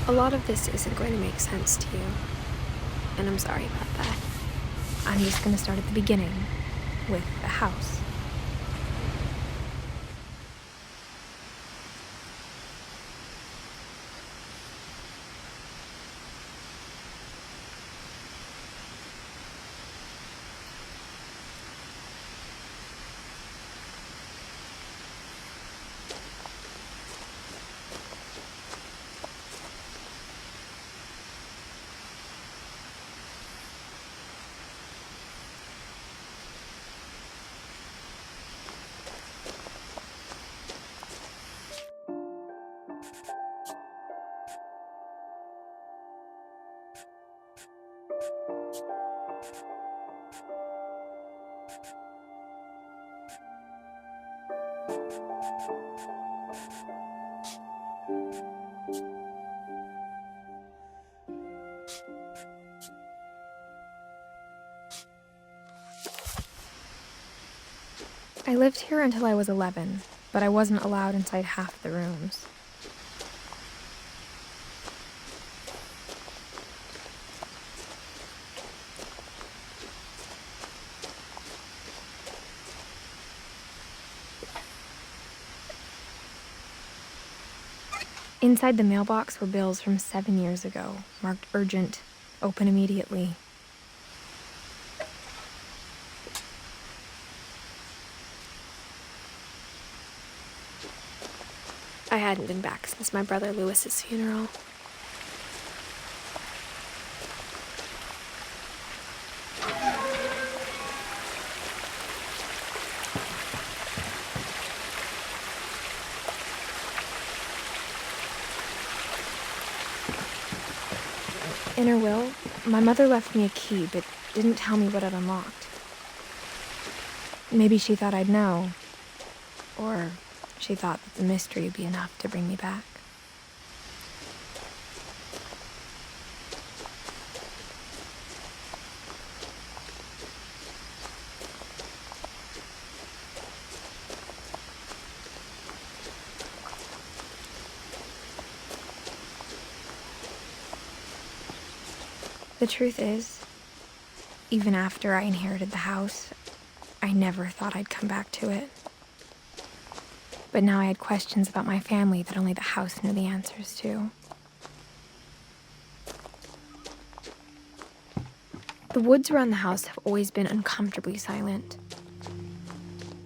A lot of this isn't going to make sense to you, and I'm sorry about that. I'm just going to start at the beginning, with the house. I lived here until I was 11, but I wasn't allowed inside half the rooms. Inside the mailbox were bills from 7 years ago, marked urgent, open immediately. I hadn't been back since my brother Lewis's funeral. In her will, my mother left me a key, but didn't tell me what it unlocked. Maybe she thought I'd know, or she thought that the mystery would be enough to bring me back. The truth is, even after I inherited the house, I never thought I'd come back to it. But now I had questions about my family that only the house knew the answers to. The woods around the house have always been uncomfortably silent,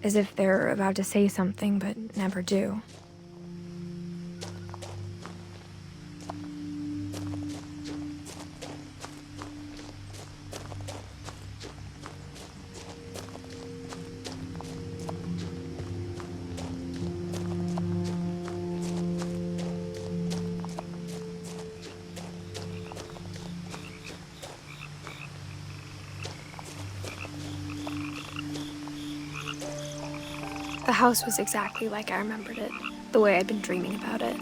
as if they're about to say something but never do. The house was exactly like I remembered it, the way I'd been dreaming about it.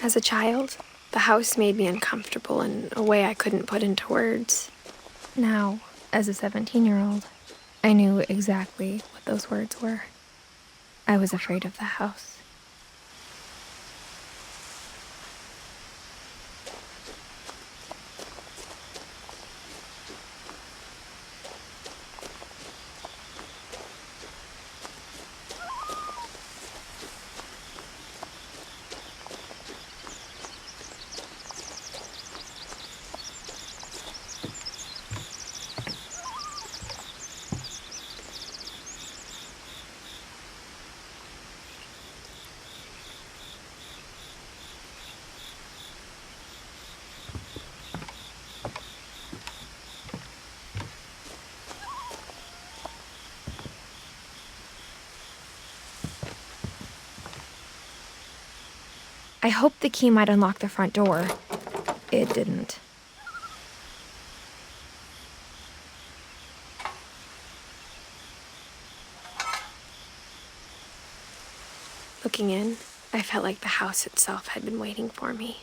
As a child, the house made me uncomfortable in a way I couldn't put into words. Now, as a 17-year-old, I knew exactly what those words were. I was afraid of the house. I hoped the key might unlock the front door. It didn't. Looking in, I felt like the house itself had been waiting for me.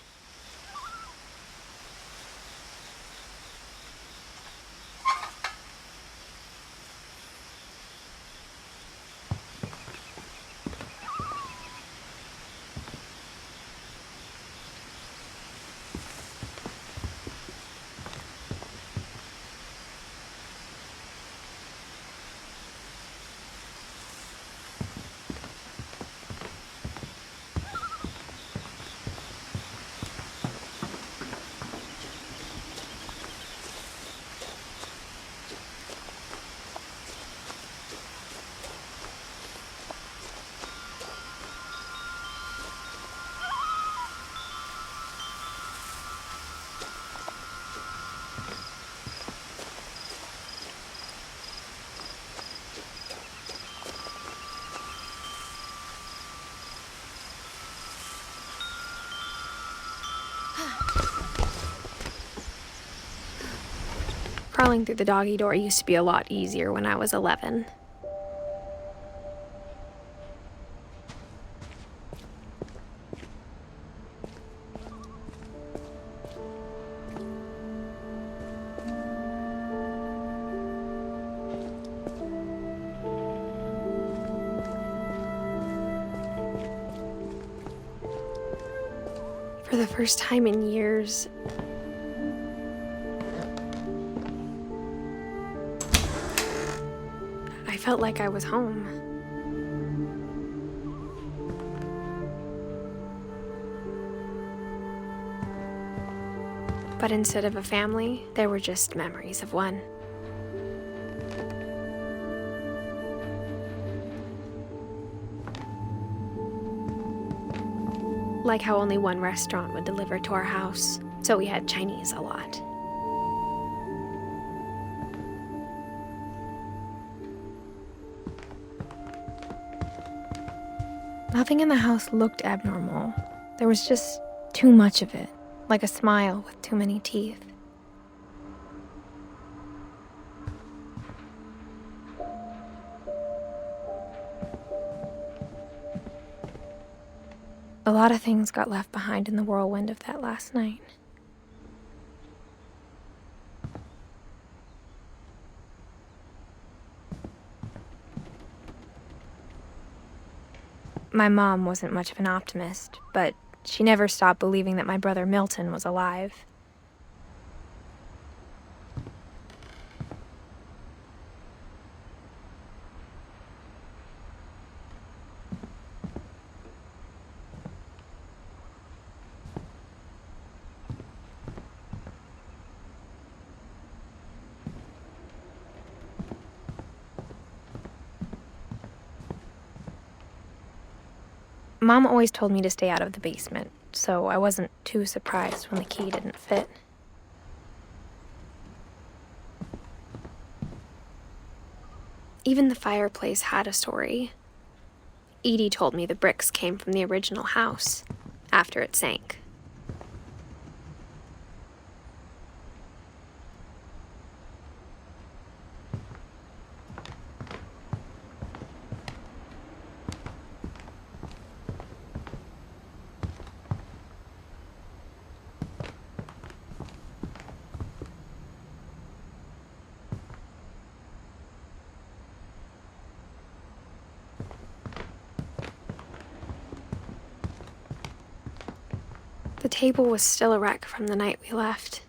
Crawling through the doggy door used to be a lot easier when I was 11. For the first time in years, I felt like I was home. But instead of a family, there were just memories of one. Like how only one restaurant would deliver to our house, so we had Chinese a lot. Nothing in the house looked abnormal. There was just too much of it, like a smile with too many teeth. A lot of things got left behind in the whirlwind of that last night. My mom wasn't much of an optimist, but she never stopped believing that my brother Milton was alive. Mom always told me to stay out of the basement, so I wasn't too surprised when the key didn't fit. Even the fireplace had a story. Edie told me the bricks came from the original house, after it sank. The table was still a wreck from the night we left.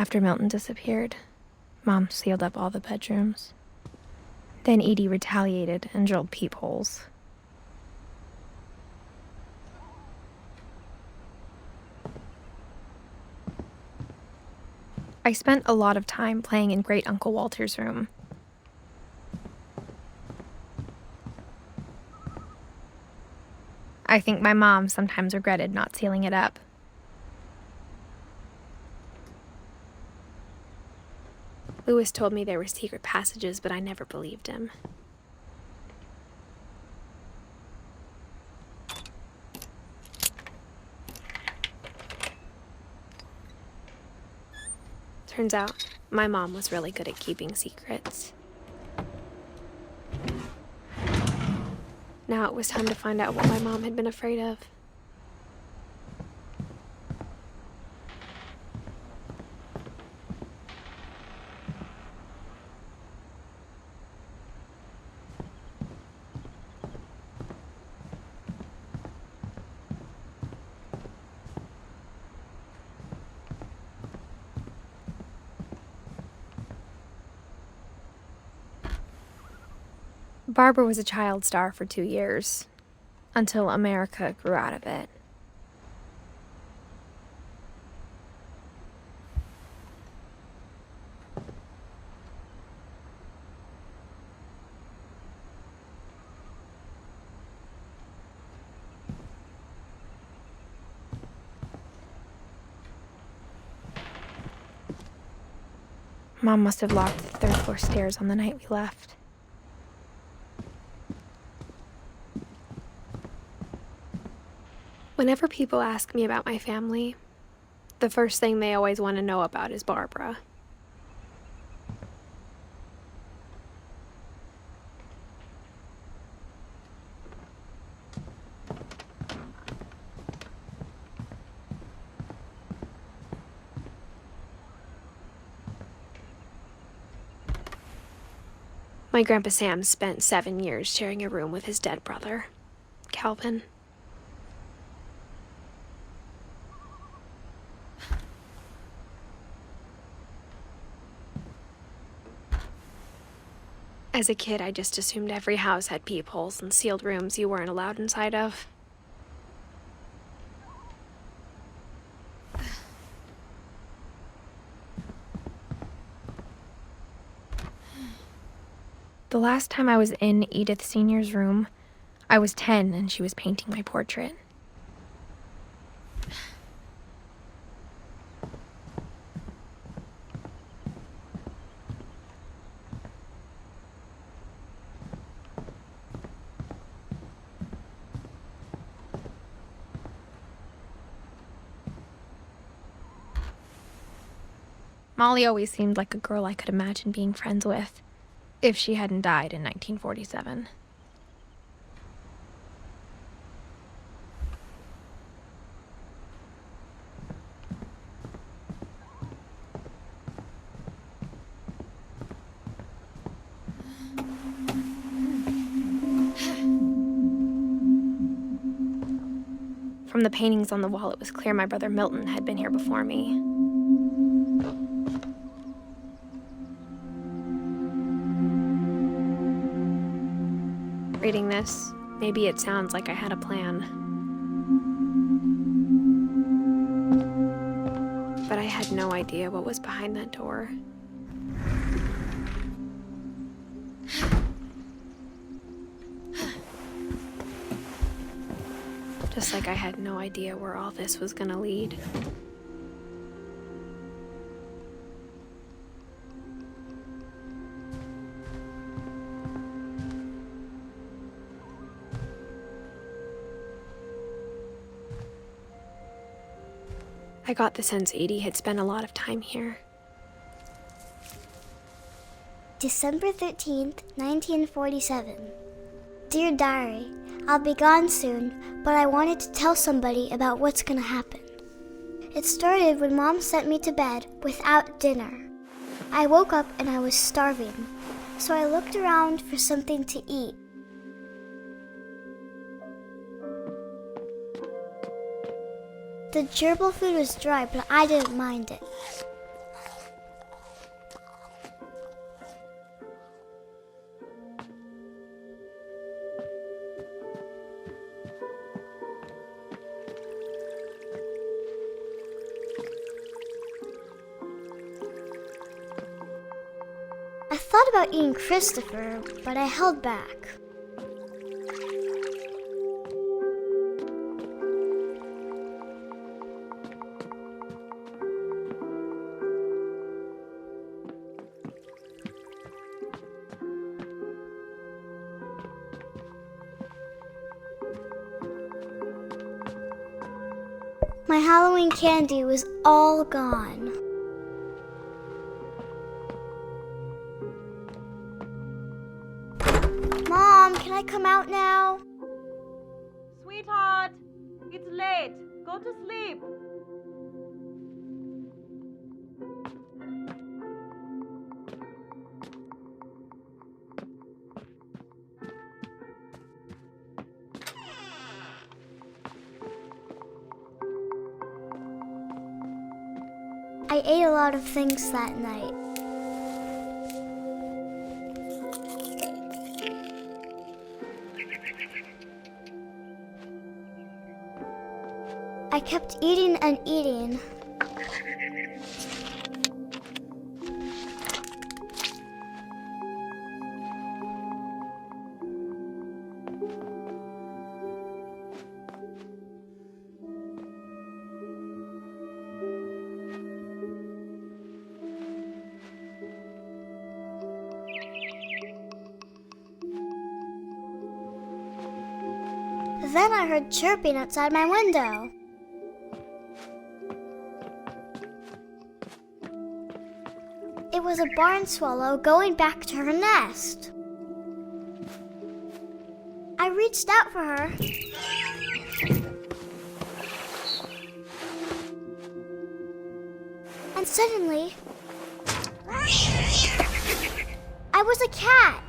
After Milton disappeared, Mom sealed up all the bedrooms. Then Edie retaliated and drilled peepholes. I spent a lot of time playing in Great Uncle Walter's room. I think my mom sometimes regretted not sealing it up. Louis told me there were secret passages, but I never believed him. Turns out, my mom was really good at keeping secrets. Now it was time to find out what my mom had been afraid of. Barbara was a child star for 2 years, until America grew out of it. Mom must have locked the third floor stairs on the night we left. Whenever people ask me about my family, the first thing they always want to know about is Barbara. My Grandpa Sam spent 7 years sharing a room with his dead brother, Calvin. As a kid, I just assumed every house had peepholes and sealed rooms you weren't allowed inside of. The last time I was in Edith Sr.'s room, I was 10 and she was painting my portrait. Molly always seemed like a girl I could imagine being friends with, if she hadn't died in 1947. From the paintings on the wall, it was clear my brother Milton had been here before me. Reading this, maybe it sounds like I had a plan. But I had no idea what was behind that door. Just like I had no idea where all this was gonna lead. I got the sense Edie had spent a lot of time here. December 13th, 1947. Dear Diary, I'll be gone soon, but I wanted to tell somebody about what's gonna happen. It started when Mom sent me to bed without dinner. I woke up and I was starving, so I looked around for something to eat. The gerbil food was dry, but I didn't mind it. I thought about eating Christopher, but I held back. My Halloween candy was all gone. Mom, can I come out now? Sweetheart, it's late. Go to sleep. I ate a lot of things that night. I kept eating and eating. Then I heard chirping outside my window. It was a barn swallow going back to her nest. I reached out for her. And suddenly, I was a cat.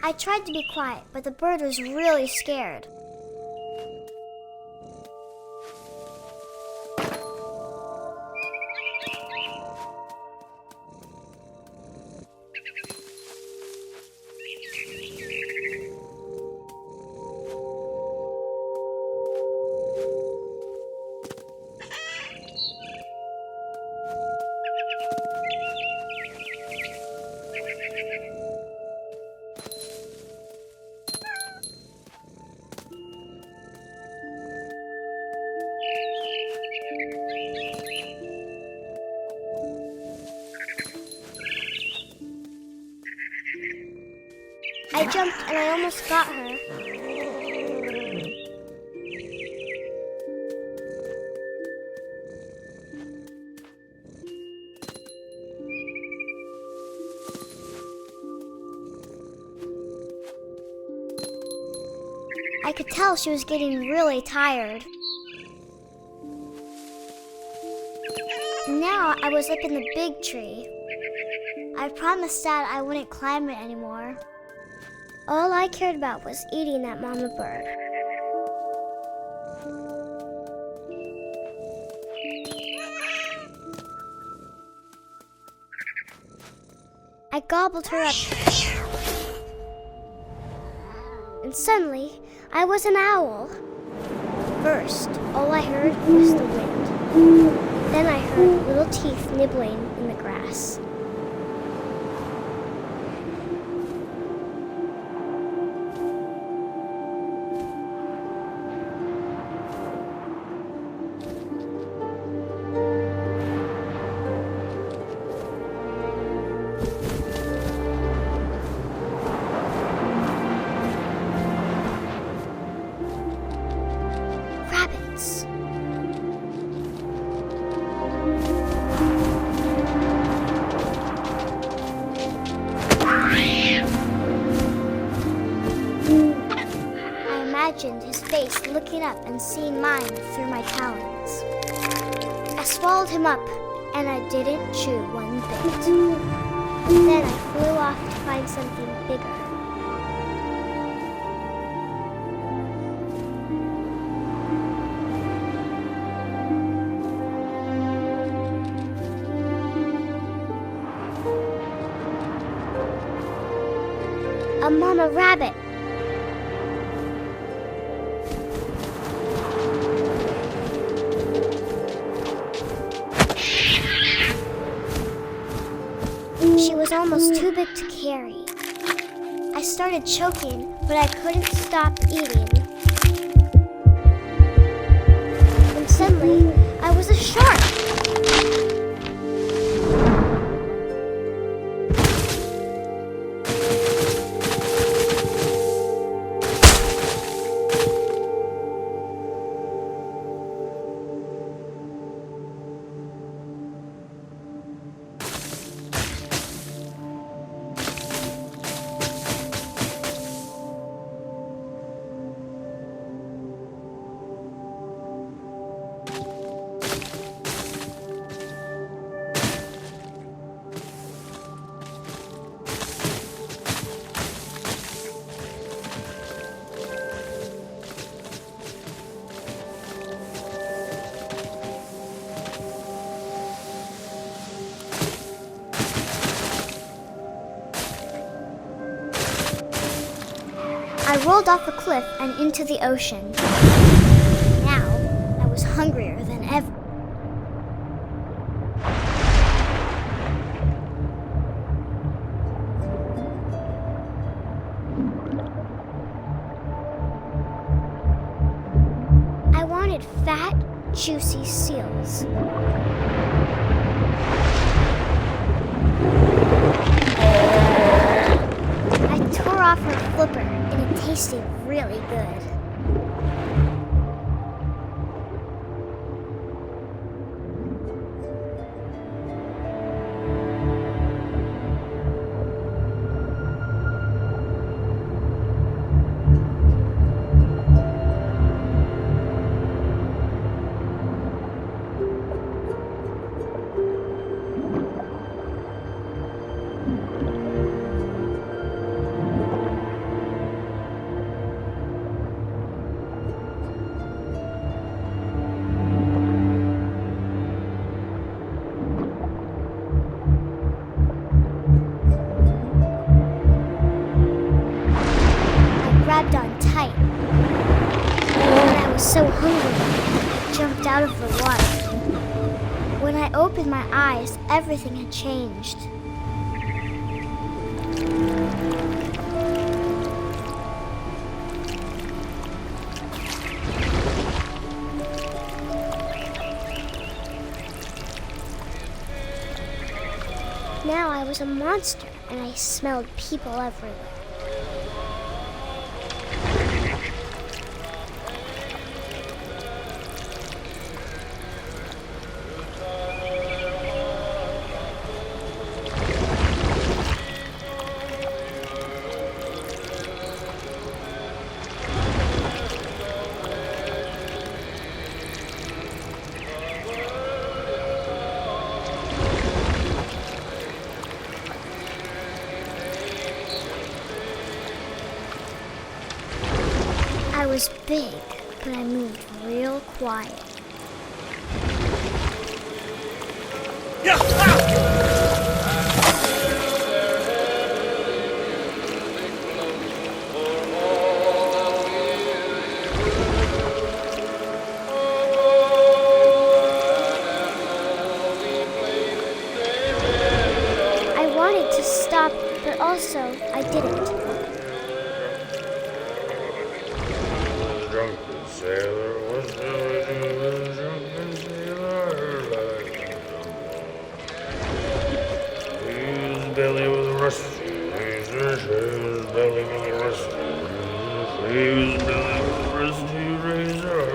I tried to be quiet, but the bird was really scared. I jumped and I almost got her. I could tell she was getting really tired. Now I was up in the big tree. I promised Dad I wouldn't climb it anymore. All I cared about was eating that mama bird. I gobbled her up. And suddenly, I was an owl. First, all I heard was the wind. Then I heard little teeth nibbling in the grass. Rabbits. I imagined his face looking up and seeing mine through my talons. I swallowed him up, and I didn't chew one bit. Then I flew off to find something bigger. A mama rabbit. big to carry. I started choking, but I couldn't stop eating. And suddenly, I was a shark. I rolled off a cliff and into the ocean. Now, I was hungrier than ever. I wanted fat, juicy seals. I tore off her flipper, and it tasted really good. Grabbed on tight. And I was so hungry, I jumped out of the water. When I opened my eyes, everything had changed. Now I was a monster, and I smelled people everywhere. I was big, but I moved real quiet. I wanted to stop, but also I didn't. Belly was rusty, his belly was rusty, his belly was rusty, razor.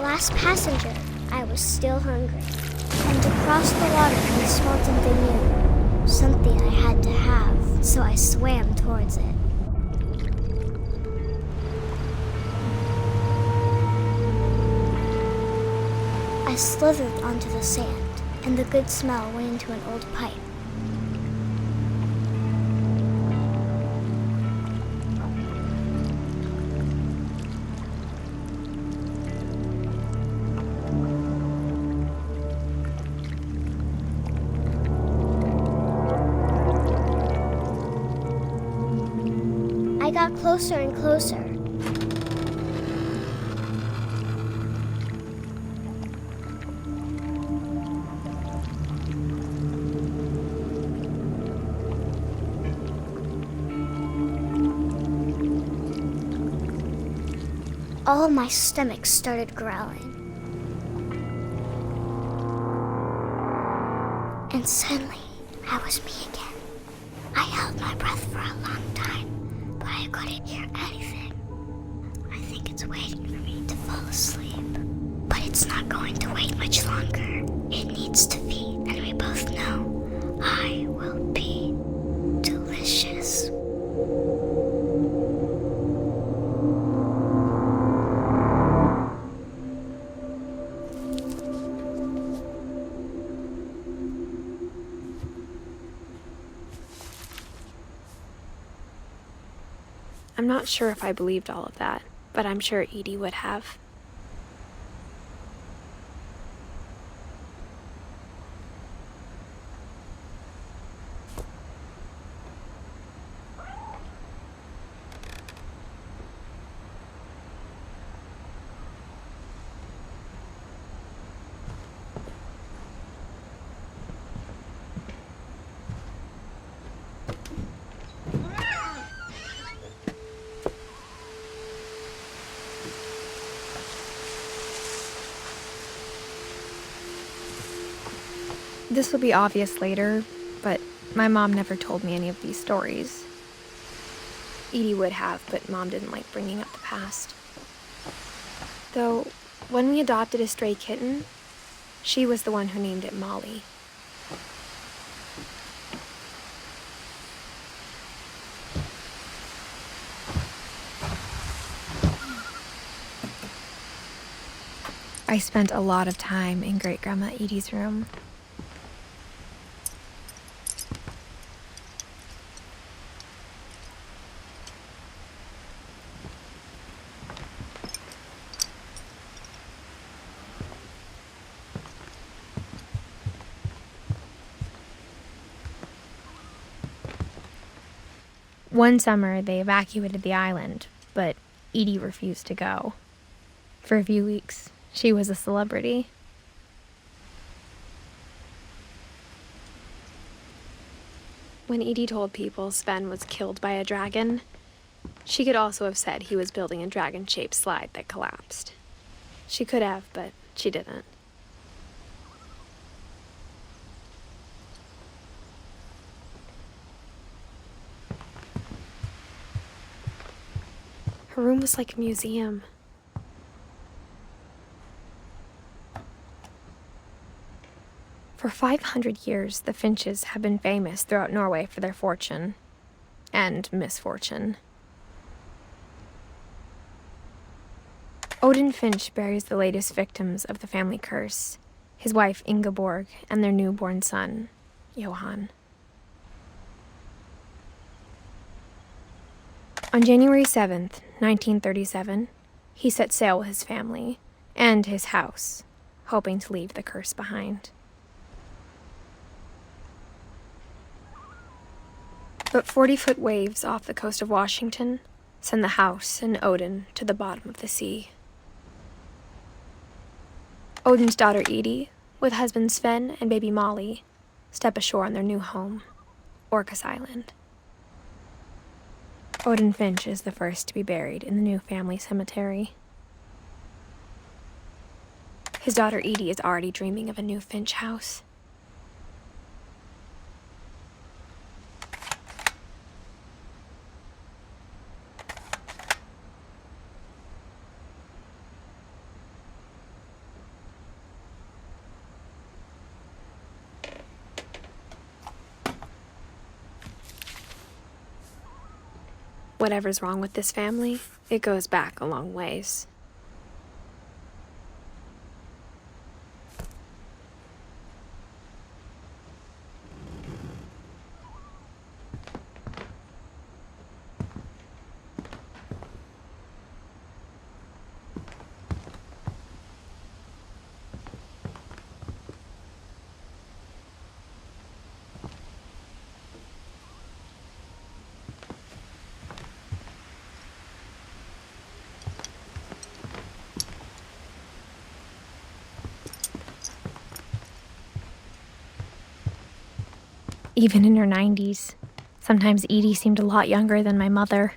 Last passenger, I was still hungry. And to cross the water, I smelled something new. Something I had to have, so I swam towards it. I slithered onto the sand, and the good smell went into an old pipe. I got closer and closer. All of my stomach started growling. And suddenly, I was me again. I held my breath for a long time, but I couldn't hear anything. I think it's waiting for me to fall asleep. But it's not going to wait much longer. It needs to feed, and we both know I will be delicious. I'm not sure if I believed all of that, but I'm sure Edie would have. This will be obvious later, but my mom never told me any of these stories. Edie would have, but Mom didn't like bringing up the past. Though, when we adopted a stray kitten, she was the one who named it Molly. I spent a lot of time in Great-Grandma Edie's room. One summer, they evacuated the island, but Edie refused to go. For a few weeks, she was a celebrity. When Edie told people Sven was killed by a dragon, she could also have said he was building a dragon-shaped slide that collapsed. She could have, but she didn't. Her room was like a museum. For 500 years, the Finches have been famous throughout Norway for their fortune and misfortune. Odin Finch buries the latest victims of the family curse, his wife Ingeborg and their newborn son, Johan. On January 7th, 1937, he set sail with his family and his house, hoping to leave the curse behind. But 40-foot waves off the coast of Washington send the house and Odin to the bottom of the sea. Odin's daughter Edie, with husband Sven and baby Molly, step ashore on their new home, Orcas Island. Odin Finch is the first to be buried in the new family cemetery. His daughter Edie is already dreaming of a new Finch house. Whatever's wrong with this family, it goes back a long ways. even in her 90s. Sometimes Edie seemed a lot younger than my mother.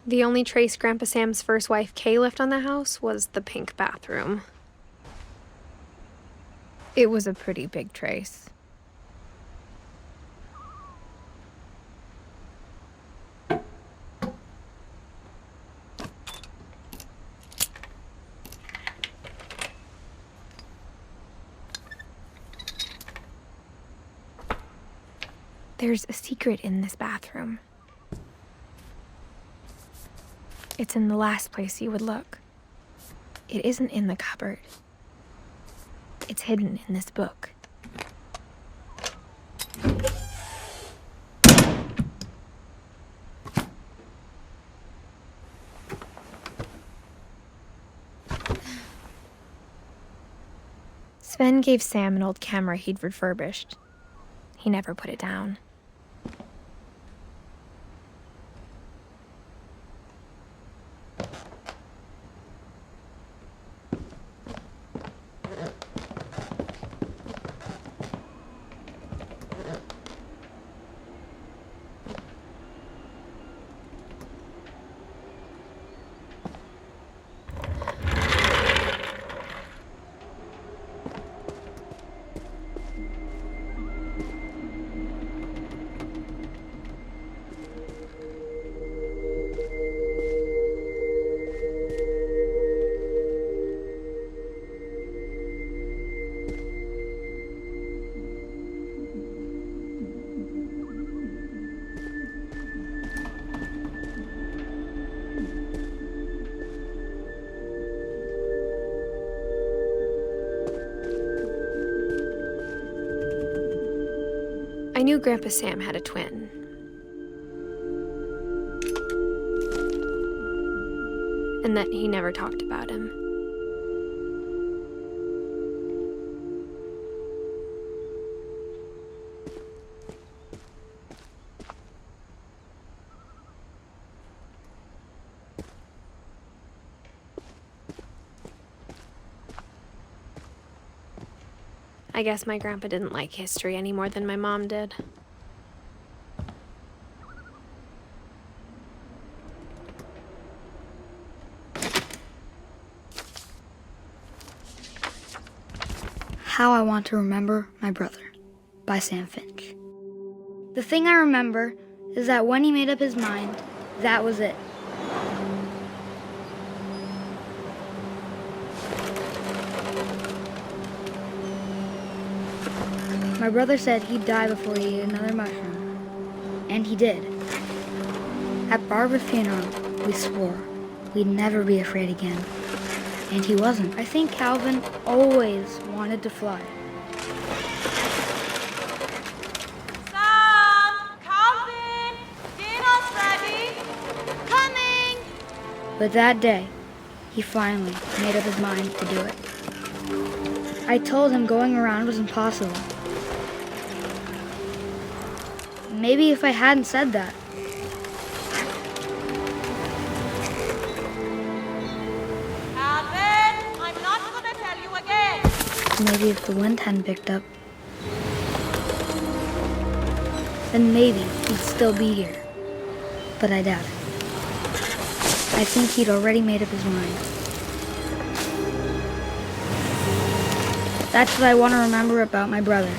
The only trace Grandpa Sam's first wife Kay left on the house was the pink bathroom. It was a pretty big trace. There's a secret in this bathroom. It's in the last place you would look. It isn't in the cupboard. It's hidden in this book. Sven gave Sam an old camera he'd refurbished. He never put it down. I knew Grandpa Sam had a twin. And that he never talked about him. I guess my grandpa didn't like history any more than my mom did. How I Want to Remember My Brother by Sam Finch. The thing I remember is that when he made up his mind, that was it. My brother said he'd die before he ate another mushroom. And he did. At Barbara's funeral, we swore we'd never be afraid again. And he wasn't. I think Calvin always wanted to fly. Sam! Calvin! Dinner's ready! Coming! But that day, he finally made up his mind to do it. I told him going around was impossible. Maybe if I hadn't said that. Calvin, I'm not gonna tell you again. Maybe if the wind hadn't picked up, then maybe he'd still be here. But I doubt it. I think he'd already made up his mind. That's what I want to remember about my brother.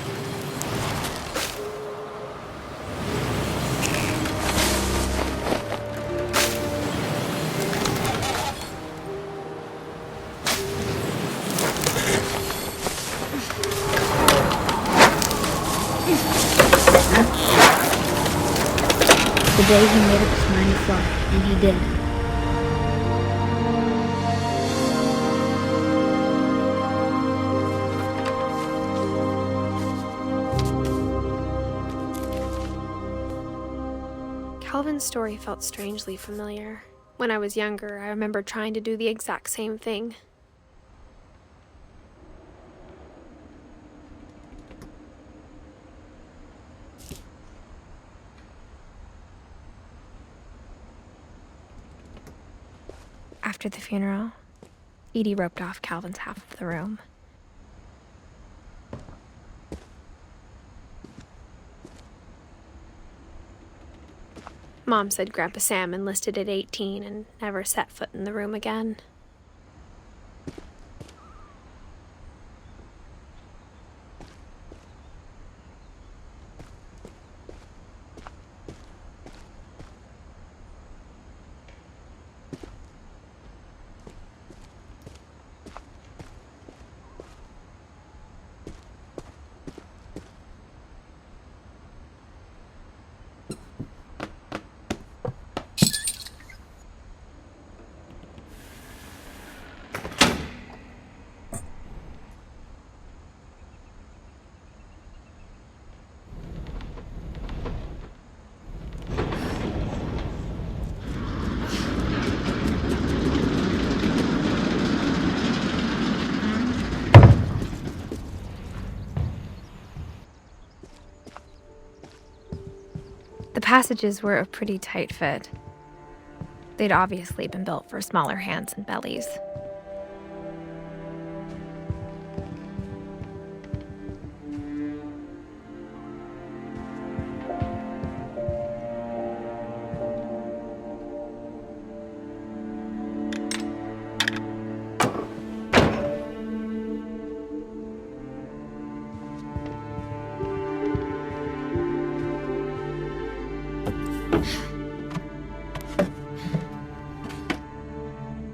The day he made up his mind to fly, and he did. Calvin's story felt strangely familiar. When I was younger, I remember trying to do the exact same thing. After the funeral, Edie roped off Calvin's half of the room. Mom said Grandpa Sam enlisted at 18 and never set foot in the room again. The passages were a pretty tight fit. They'd obviously been built for smaller hands and bellies.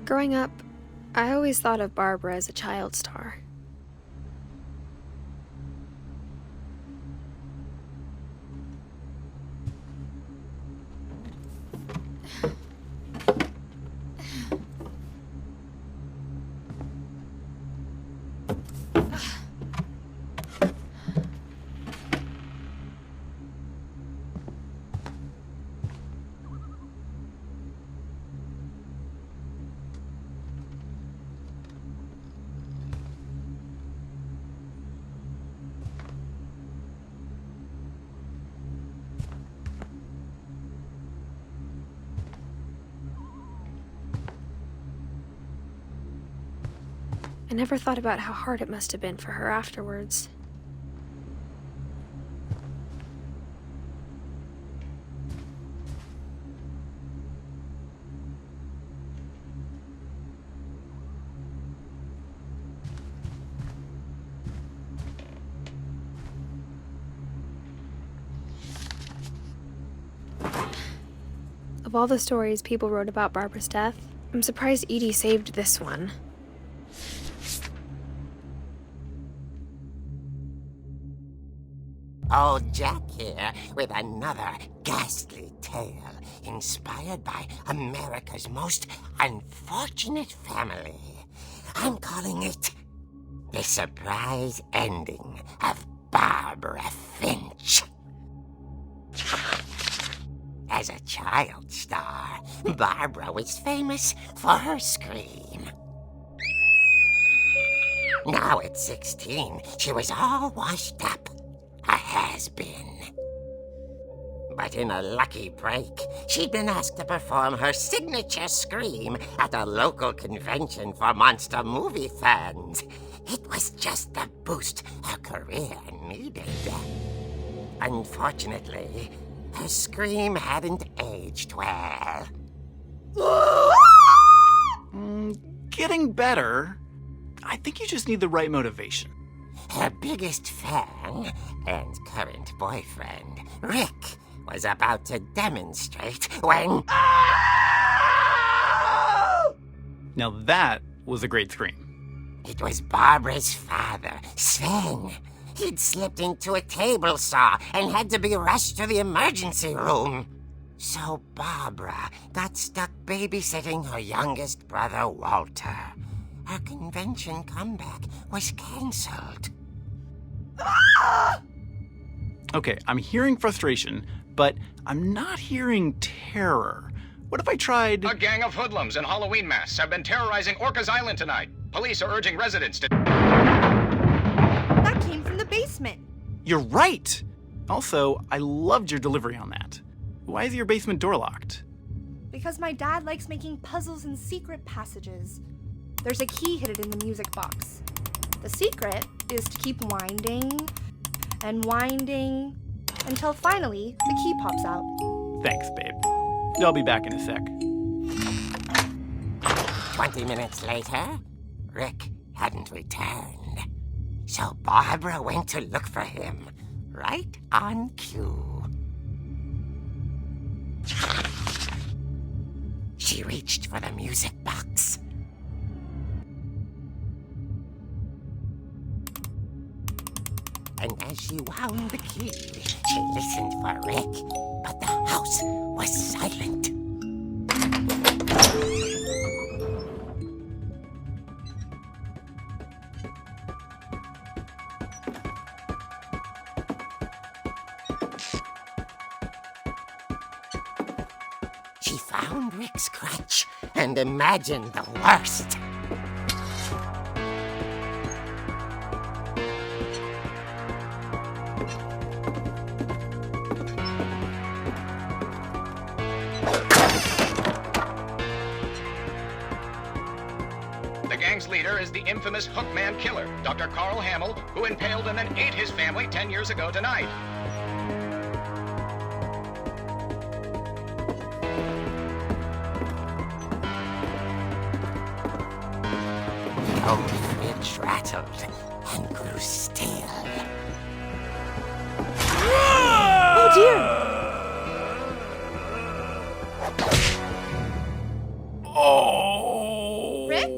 Growing up, I always thought of Barbara as a child star. I never thought about how hard it must have been for her afterwards. Of all the stories people wrote about Barbara's death, I'm surprised Edie saved this one. Old Jack here with another ghastly tale inspired by America's most unfortunate family. I'm calling it The Surprise Ending of Barbara Finch. As a child star, Barbara was famous for her scream. Now at 16, she was all washed up. A has-been. But in a lucky break, she'd been asked to perform her signature scream at a local convention for monster movie fans. It was just the boost her career needed. Unfortunately, her scream hadn't aged well. Getting better. I think you just need the right motivation. Her biggest fan and current boyfriend, Rick, was about to demonstrate when... Now that was a great scream. It was Barbara's father, Sven. He'd slipped into a table saw and had to be rushed to the emergency room. So Barbara got stuck babysitting her youngest brother, Walter. Her convention comeback was cancelled. Okay, I'm hearing frustration, but I'm not hearing terror. What if I tried... A gang of hoodlums in Halloween masks have been terrorizing Orcas Island tonight. Police are urging residents to... That came from the basement. You're right! Also, I loved your delivery on that. Why is your basement door locked? Because my dad likes making puzzles and secret passages. There's a key hidden in the music box. The secret is to keep winding and winding until finally the key pops out. Thanks, babe. I'll be back in a sec. 20 minutes later, Rick hadn't returned. So Barbara went to look for him, right on cue. She reached for the music box. And as she wound the key, she listened for Rick, but the house was silent. She found Rick's crutch and imagined the worst. The gang's leader is the infamous Hookman killer, Dr. Carl Hamill, who impaled and then ate his family 10 years ago tonight. The old fridge rattled and grew still. Oh dear! Oh! Rick?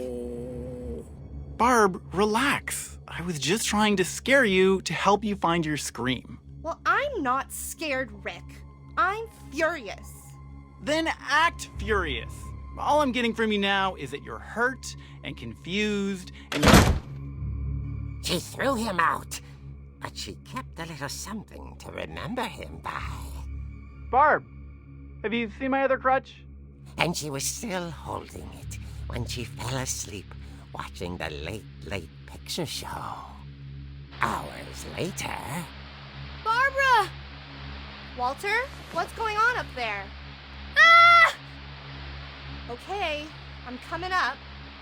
Barb, relax. I was just trying to scare you to help you find your scream. Well, I'm not scared, Rick. I'm furious. Then act furious. All I'm getting from you now is that you're hurt and confused and She threw him out, but she kept a little something to remember him by. Barb, have you seen my other crutch? And she was still holding it when she fell asleep watching the late picture show. Hours later... Barbara! Walter, what's going on up there? Ah! Okay, I'm coming up,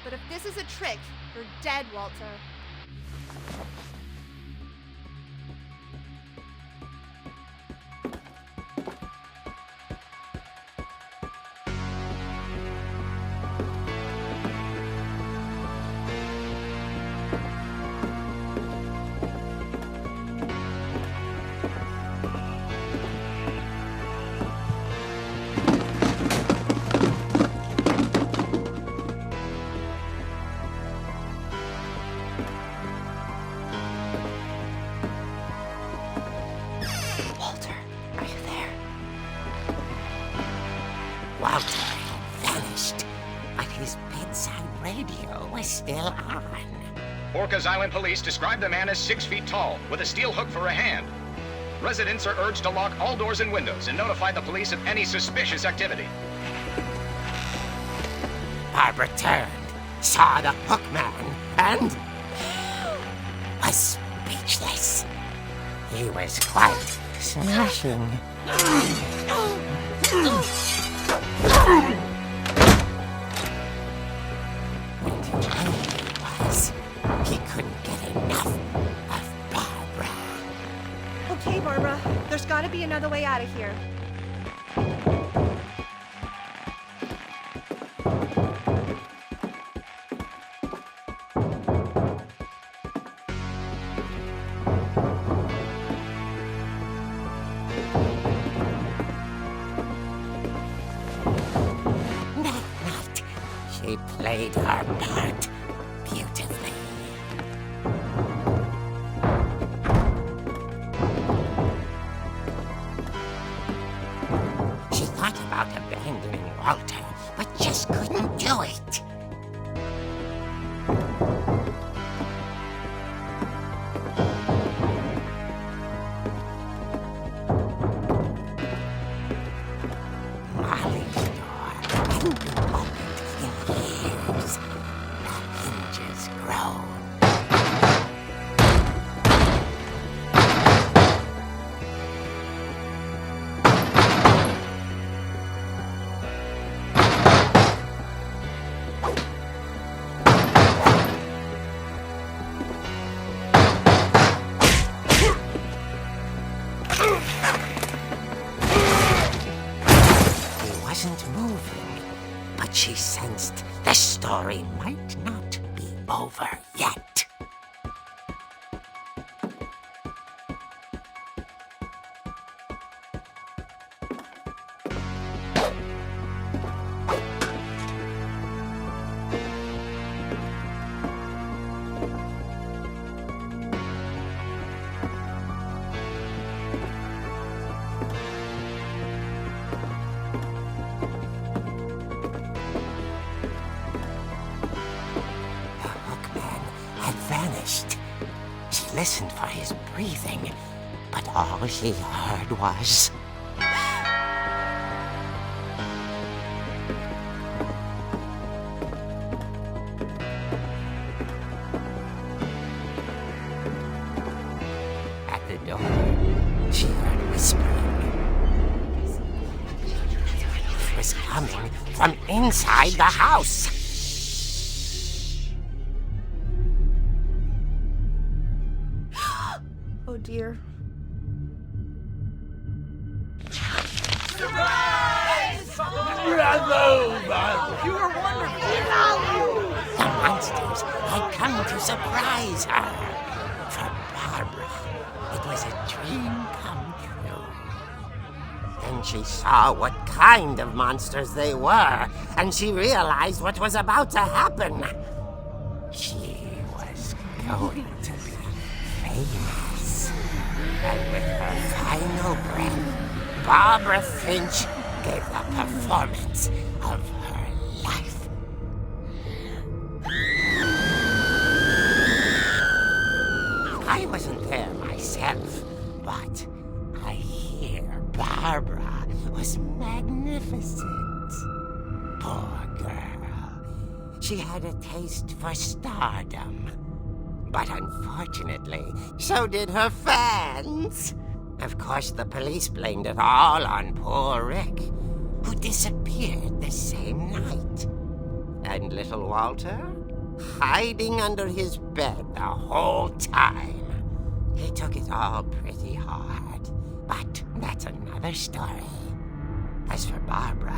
but if this is a trick, you're dead, Walter. Walter had vanished, but his bedside radio was still on. Orcas Island police describe the man as 6 feet tall, with a steel hook for a hand. Residents are urged to lock all doors and windows and notify the police of any suspicious activity. Barbara turned, saw the hook man, and was speechless. He was quite smashing. And he was. He couldn't get enough of Barbara. Okay, Barbara, there's gotta be another way out of here. That night, she played her part beautifully. She thought about abandoning Walter, but just couldn't do it. wasn't moving, but she sensed the story might not be over yet. Vanished. She listened for his breathing, but all she heard was... At the door, she heard whispering. It was coming from inside the house. Oh dear. You were wonderful. The monsters had come to surprise her. For Barbara, it was a dream come true. Then she saw what kind of monsters they were, and she realized what was about to happen. She was going to be famous. And with her final breath, Barbara Finch gave the performance of her life. I wasn't there myself, but I hear Barbara was magnificent. Poor girl. She had a taste for stardom. But unfortunately, so did her fans. Of course, the police blamed it all on poor Rick, who disappeared the same night. And little Walter, hiding under his bed the whole time. He took it all pretty hard, but that's another story. As for Barbara,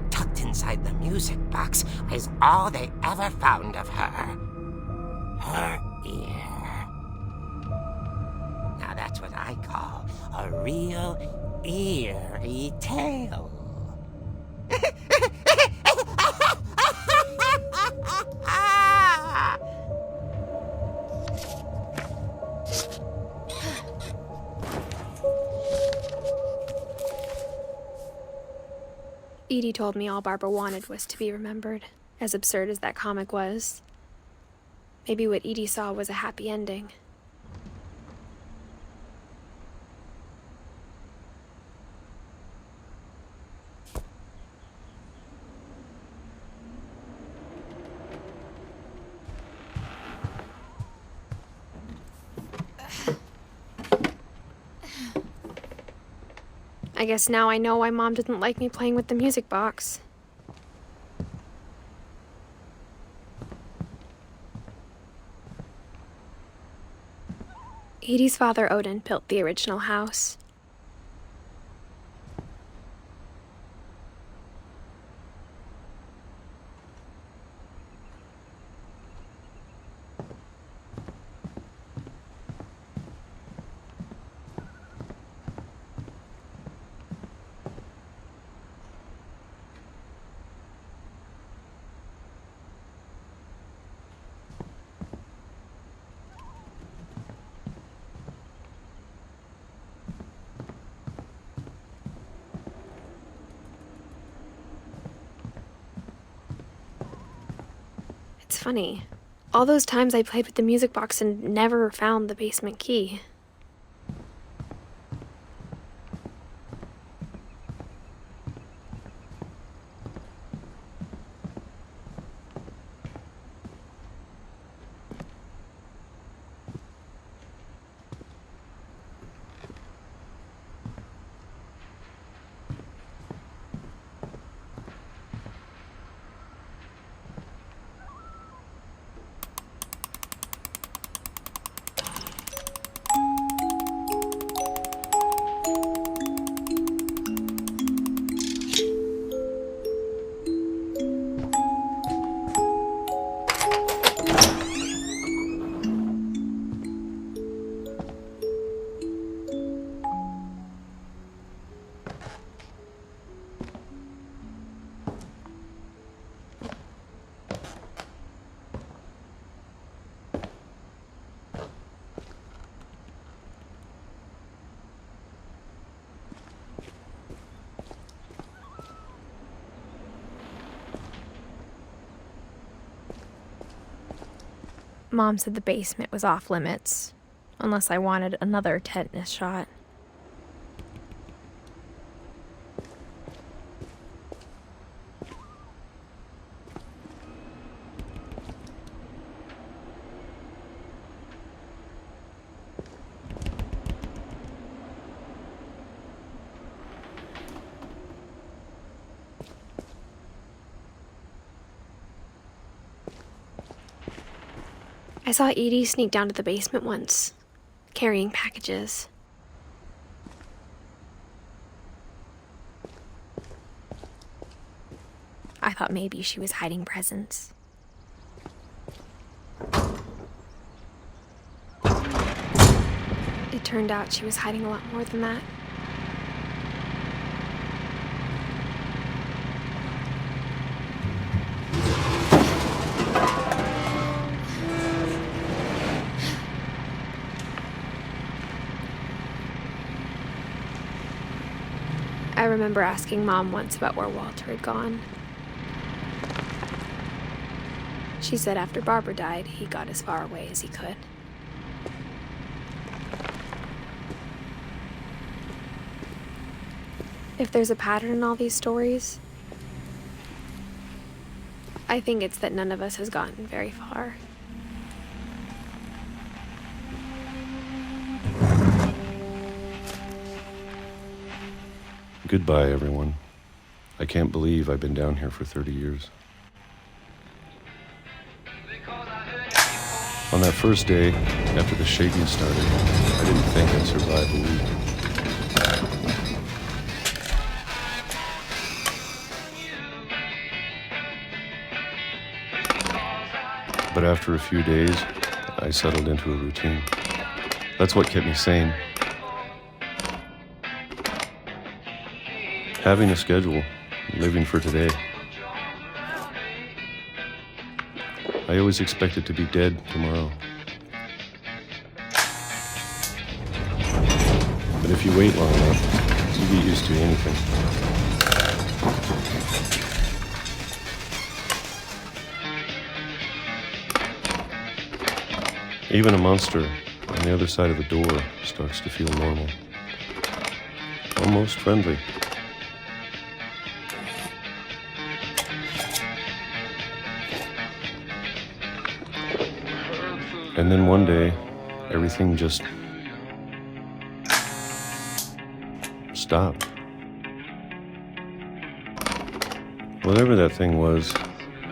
tucked inside the music box is all they ever found of her. Her ear. Now that's what I call a real eerie tale. Edie told me all Barbara wanted was to be remembered, as absurd as that comic was. Maybe what Edie saw was a happy ending. I guess now I know why Mom didn't like me playing with the music box. Edie's father, Odin, built the original house. It's funny. All those times I played with the music box and never found the basement key. Mom said the basement was off limits, unless I wanted another tetanus shot. I saw Edie sneak down to the basement once, carrying packages. I thought maybe she was hiding presents. It turned out she was hiding a lot more than that. I remember asking Mom once about where Walter had gone. She said after Barbara died, he got as far away as he could. If there's a pattern in all these stories, I think it's that none of us has gotten very far. Goodbye, everyone. I can't believe I've been down here for 30 years. On that first day, after the shaking started, I didn't think I'd survive a week. But after a few days, I settled into a routine. That's what kept me sane. Having a schedule, living for today. I always expected to be dead tomorrow. But if you wait long enough, you get used to anything. Even a monster on the other side of the door starts to feel normal. Almost friendly. And then one day, everything just stopped. Whatever that thing was,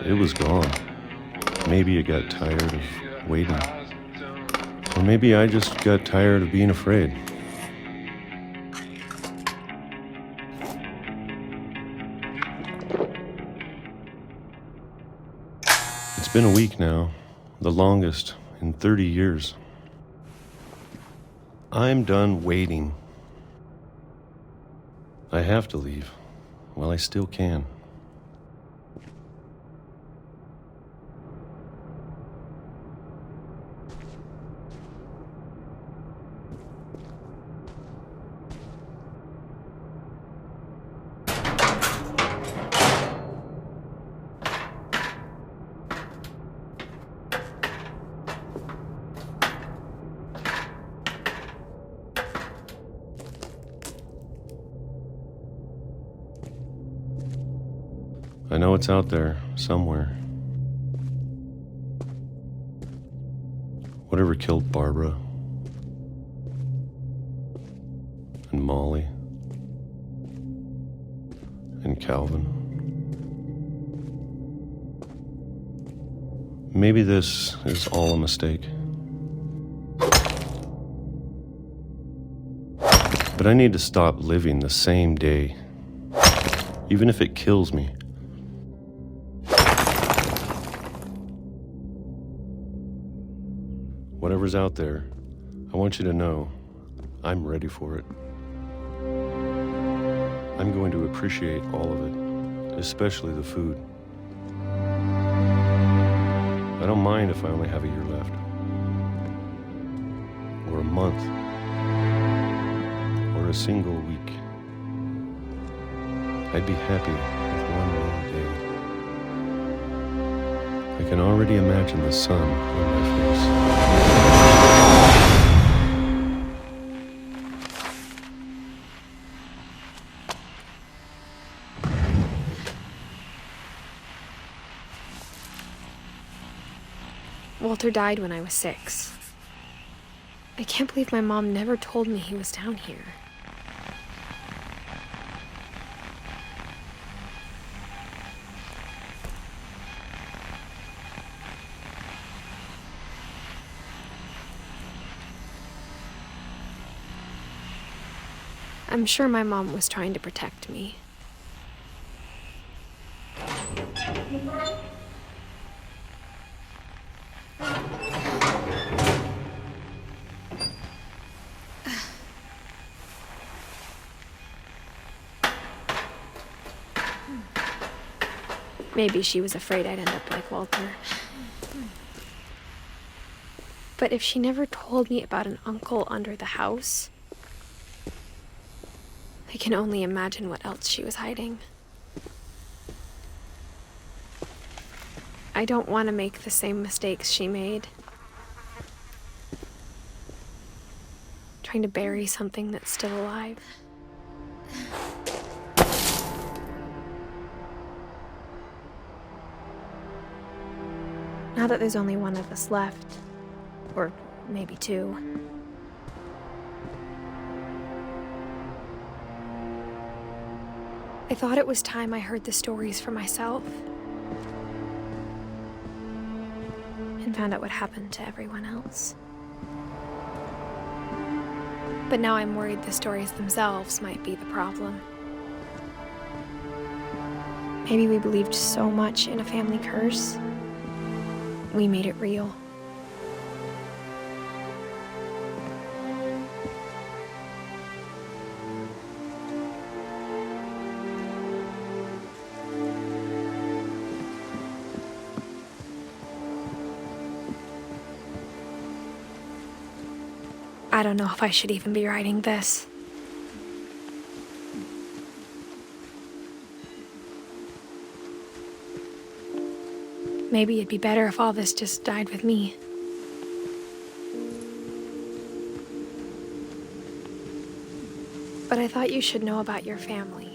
it was gone. Maybe it got tired of waiting. Or maybe I just got tired of being afraid. It's been a week now, the longest in 30 years. I'm done waiting. I have to leave while I still can. I know it's out there, somewhere. Whatever killed Barbara and Molly and Calvin. Maybe this is all a mistake. But I need to stop living the same day, even if it kills me. Whatever's out there, I want you to know I'm ready for it. I'm going to appreciate all of it, especially the food. I don't mind if I only have a year left, or a month, or a single week. I'd be happy with one more day. I can already imagine the sun on my face. Walter died when I was 6. I can't believe my mom never told me he was down here. I'm sure my mom was trying to protect me. Maybe she was afraid I'd end up like Walter. But if she never told me about an uncle under the house, I can only imagine what else she was hiding. I don't want to make the same mistakes she made. Trying to bury something that's still alive. Now that there's only one of us left, or maybe 2, I thought it was time I heard the stories for myself and found out what happened to everyone else. But now I'm worried the stories themselves might be the problem. Maybe we believed so much in a family curse, we made it real. I don't know if I should even be writing this. Maybe it'd be better if all this just died with me. But I thought you should know about your family.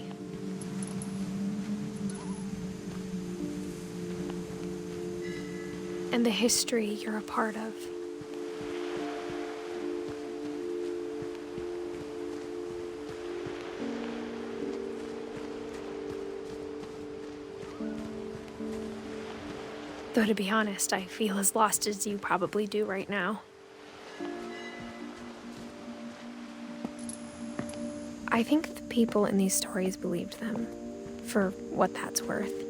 And the history you're a part of. Though to be honest, I feel as lost as you probably do right now. I think the people in these stories believed them, for what that's worth.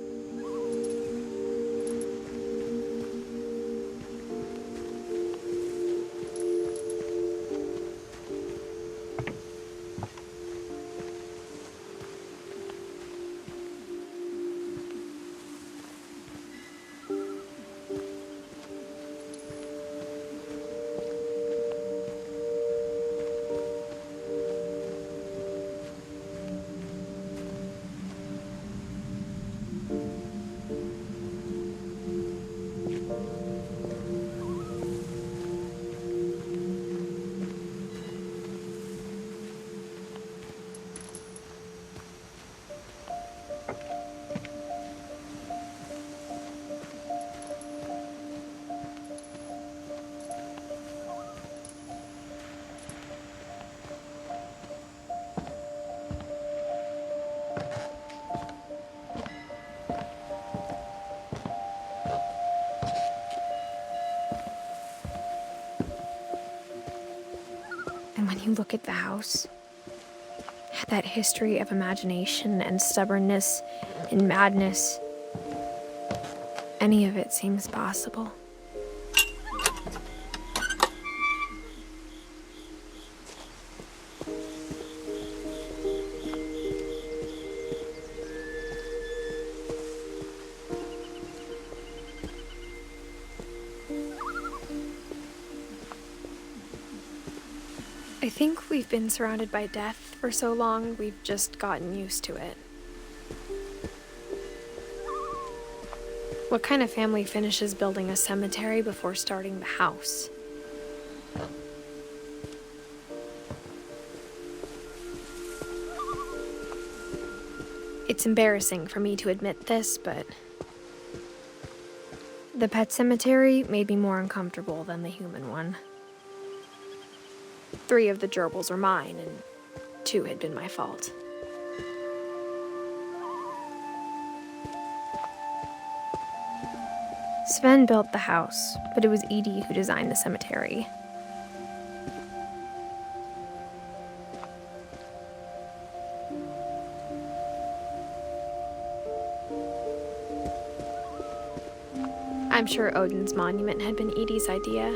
And when you look at the house, that history of imagination and stubbornness and madness, any of it seems possible. I think we've been surrounded by death for so long, we've just gotten used to it. What kind of family finishes building a cemetery before starting the house? It's embarrassing for me to admit this, but the pet cemetery made me more uncomfortable than the human one. 3 of the gerbils were mine, and 2 had been my fault. Sven built the house, but it was Edie who designed the cemetery. I'm sure Odin's monument had been Edie's idea.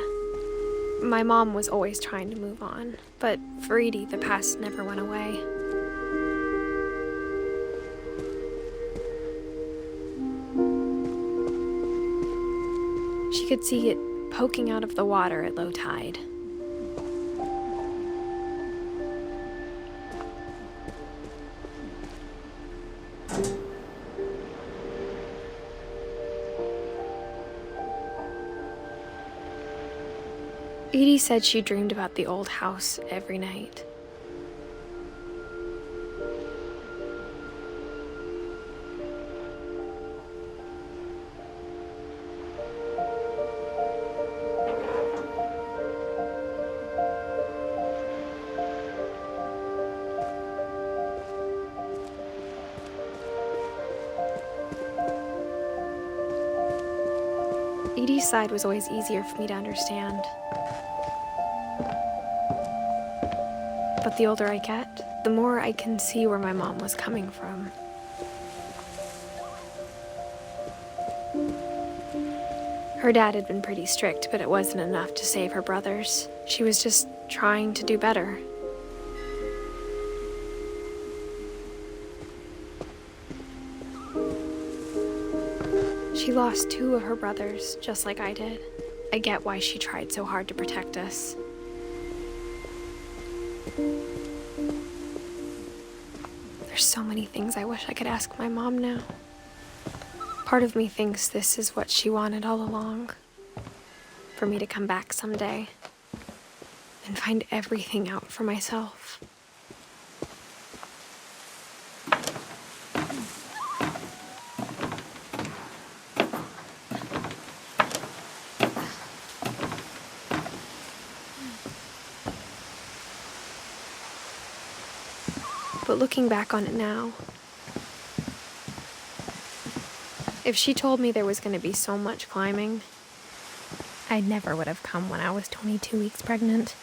My mom was always trying to move on, but for Edie, the past never went away. She could see it poking out of the water at low tide. Edie said she dreamed about the old house every night. Edie's side was always easier for me to understand. But the older I get, the more I can see where my mom was coming from. Her dad had been pretty strict, but it wasn't enough to save her brothers. She was just trying to do better. She lost 2 of her brothers, just like I did. I get why she tried so hard to protect us. There's so many things I wish I could ask my mom now. Part of me thinks this is what she wanted all along. For me to come back someday and find everything out for myself. But looking back on it now, if she told me there was going to be so much climbing, I never would have come when I was 22 weeks pregnant.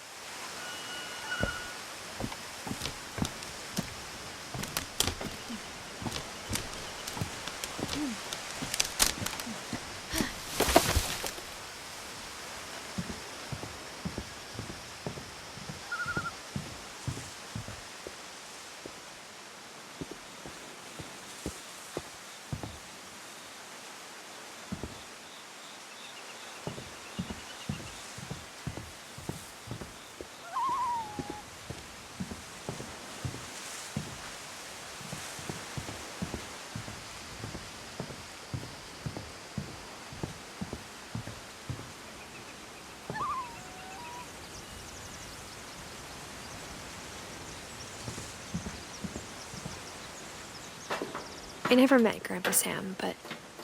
I never met Grandpa Sam, but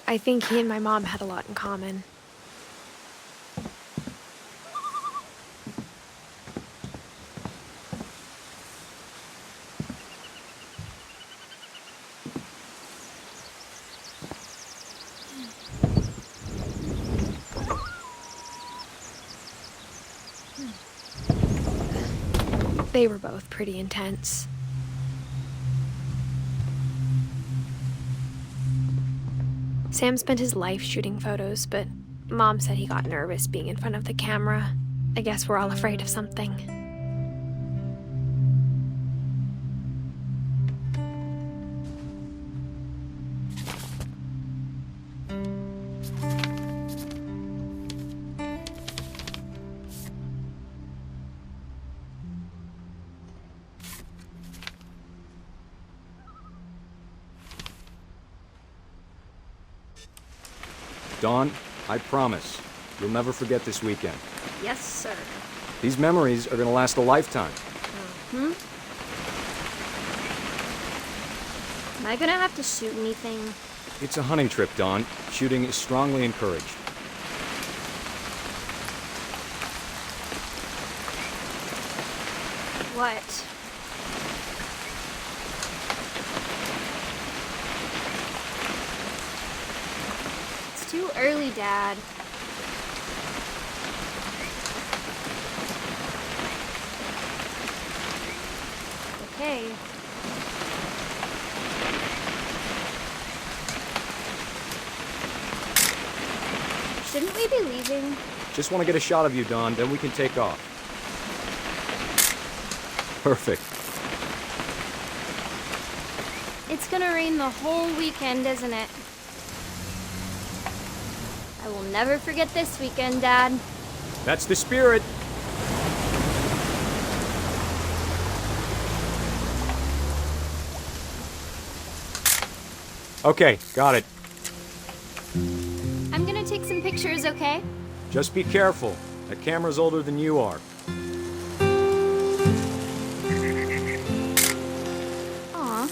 I think he and my mom had a lot in common. They were both pretty intense. Sam spent his life shooting photos, but Mom said he got nervous being in front of the camera. I guess we're all afraid of something. Dawn, I promise, you'll never forget this weekend. Yes, sir. These memories are gonna last a lifetime. Hmm? Am I gonna have to shoot anything? It's a hunting trip, Dawn. Shooting is strongly encouraged. What? It's too early, Dad. Okay. Shouldn't we be leaving? Just want to get a shot of you, Dawn, then we can take off. Perfect. It's gonna rain the whole weekend, isn't it? I will never forget this weekend, Dad. That's the spirit. Okay, got it. I'm gonna take some pictures, okay? Just be careful. That camera's older than you are. Aw.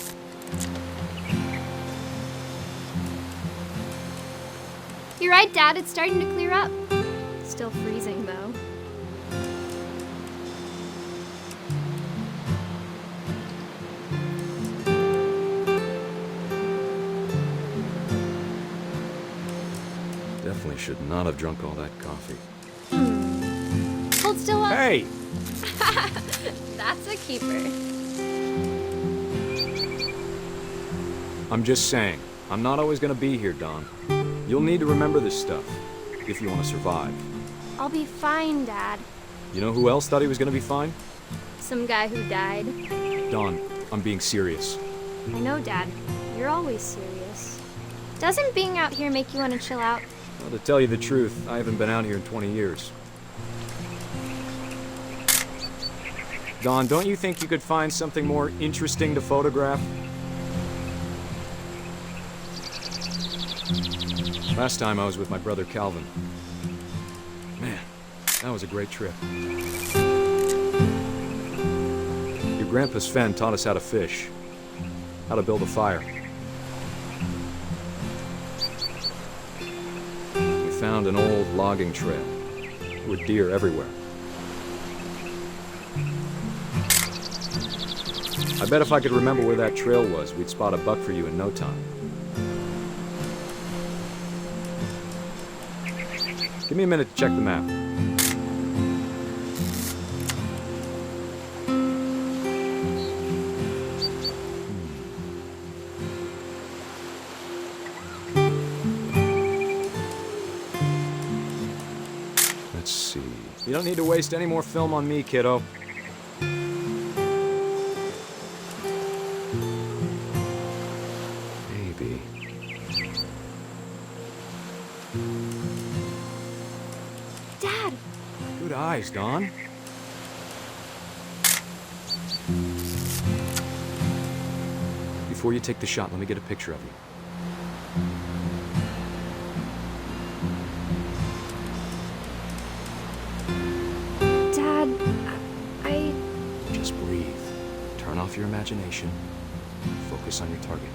You're right, Dad. It's starting to clear up. Still freezing, though. Definitely should not have drunk all that coffee. Hold still up. Hey! That's a keeper. I'm just saying, I'm not always gonna be here, Dawn. You'll need to remember this stuff, if you want to survive. I'll be fine, Dad. You know who else thought he was gonna be fine? Some guy who died. Dawn, I'm being serious. I know, Dad. You're always serious. Doesn't being out here make you want to chill out? Well, to tell you the truth, I haven't been out here in 20 years. Dawn, don't you think you could find something more interesting to photograph? Last time I was with my brother Calvin. Man, that was a great trip. Your grandpa Sven taught us how to fish, how to build a fire. We found an old logging trail with deer everywhere. I bet if I could remember where that trail was, we'd spot a buck for you in no time. Give me a minute to check the map. Let's see. You don't need to waste any more film on me, kiddo. Maybe. Dad! Good eyes, Dawn. Before you take the shot, let me get a picture of you. Dad, I... Just breathe. Turn off your imagination. Focus on your target.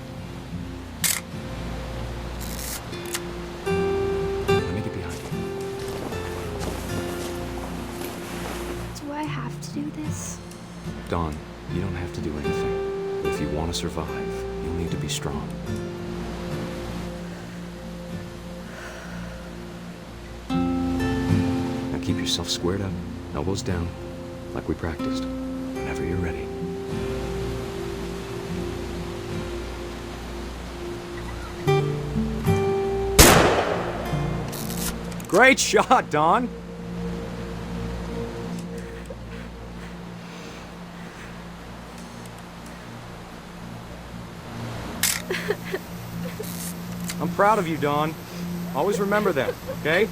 Let me get behind you. Do I have to do this? Dawn, you don't have to do anything. But if you want to survive, you'll need to be strong. Now keep yourself squared up, elbows down, like we practiced. Whenever you're ready. Great shot, Dawn! I'm proud of you, Dawn. Always remember that, okay?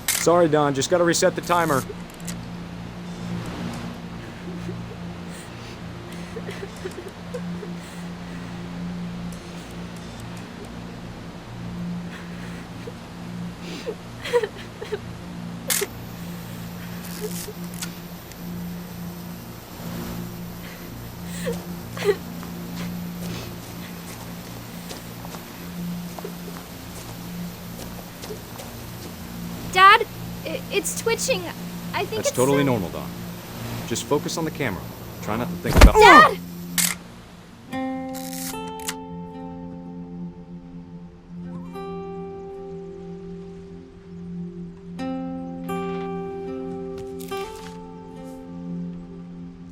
Sorry, Dawn. Just gotta reset the timer. Dad, it's twitching. I think That's it's totally normal, Don. Just focus on the camera. Try not to think about— Dad!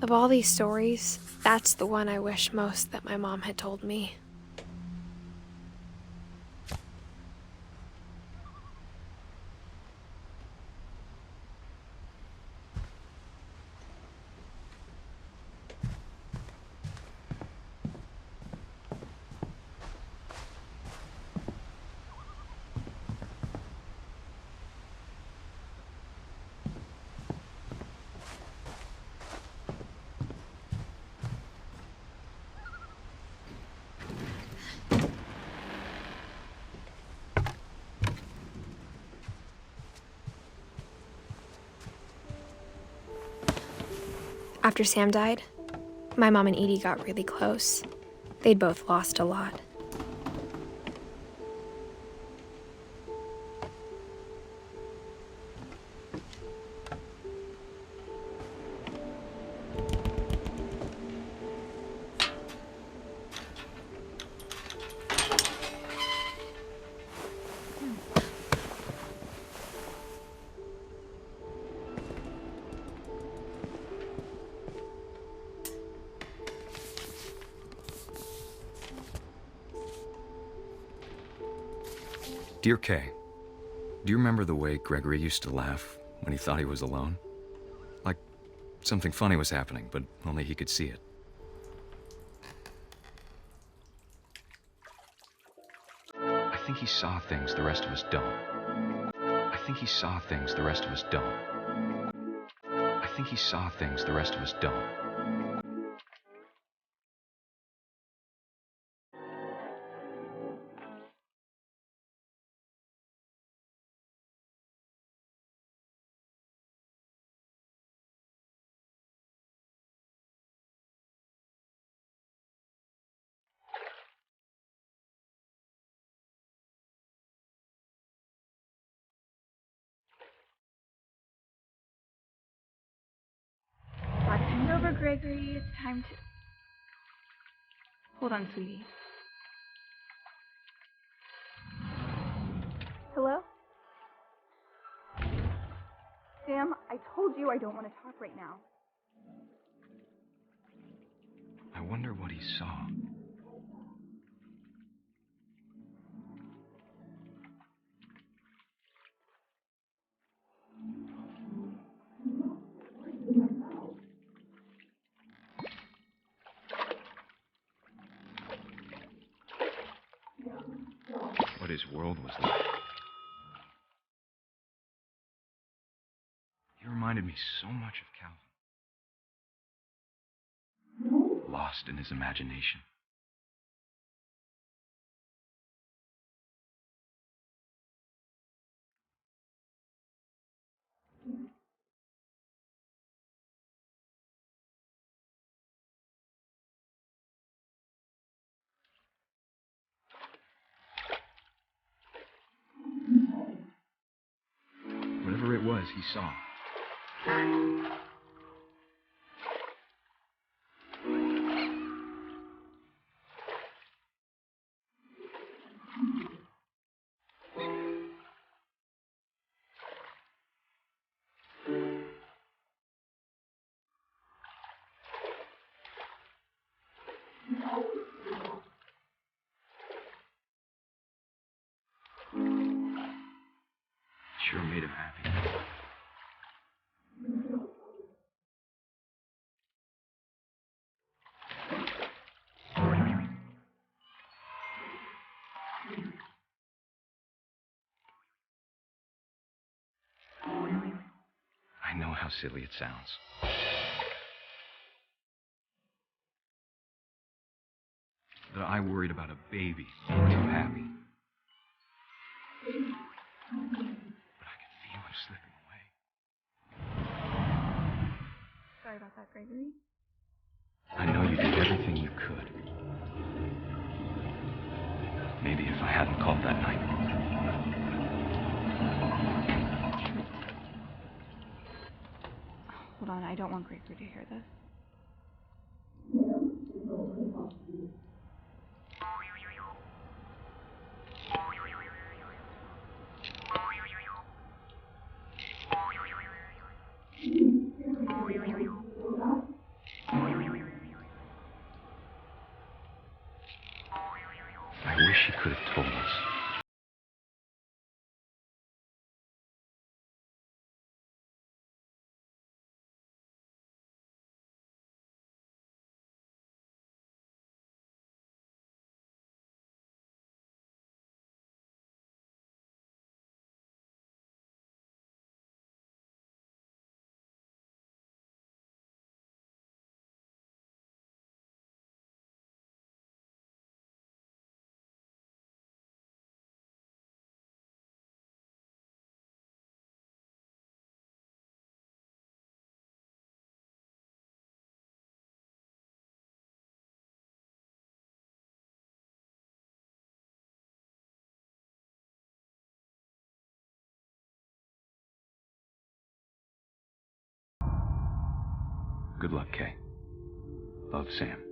Of all these stories, that's the one I wish most that my mom had told me. After Sam died, my mom and Edie got really close. They'd both lost a lot. Dear Kay, do you remember the way Gregory used to laugh when he thought he was alone? Like something funny was happening, but only he could see it. I think he saw things the rest of us don't. I think he saw things the rest of us don't. I think he saw things the rest of us don't. Watching over Gregory, it's time to... Hold on, sweetie. Hello? Sam, I told you I don't want to talk right now. I wonder what he saw. What his world was like. He reminded me so much of Calvin. Lost in his imagination. Whatever it was, he saw. Sure made him happy. I know how silly it sounds. But I worried about a baby more too happy. But I could feel him slipping away. Sorry about that, Gregory. I know you did everything you could. Maybe if I hadn't called that night. Hold on, I don't want Gregory to hear this. I wish he could have told us. Good luck, Kay. Love, Sam.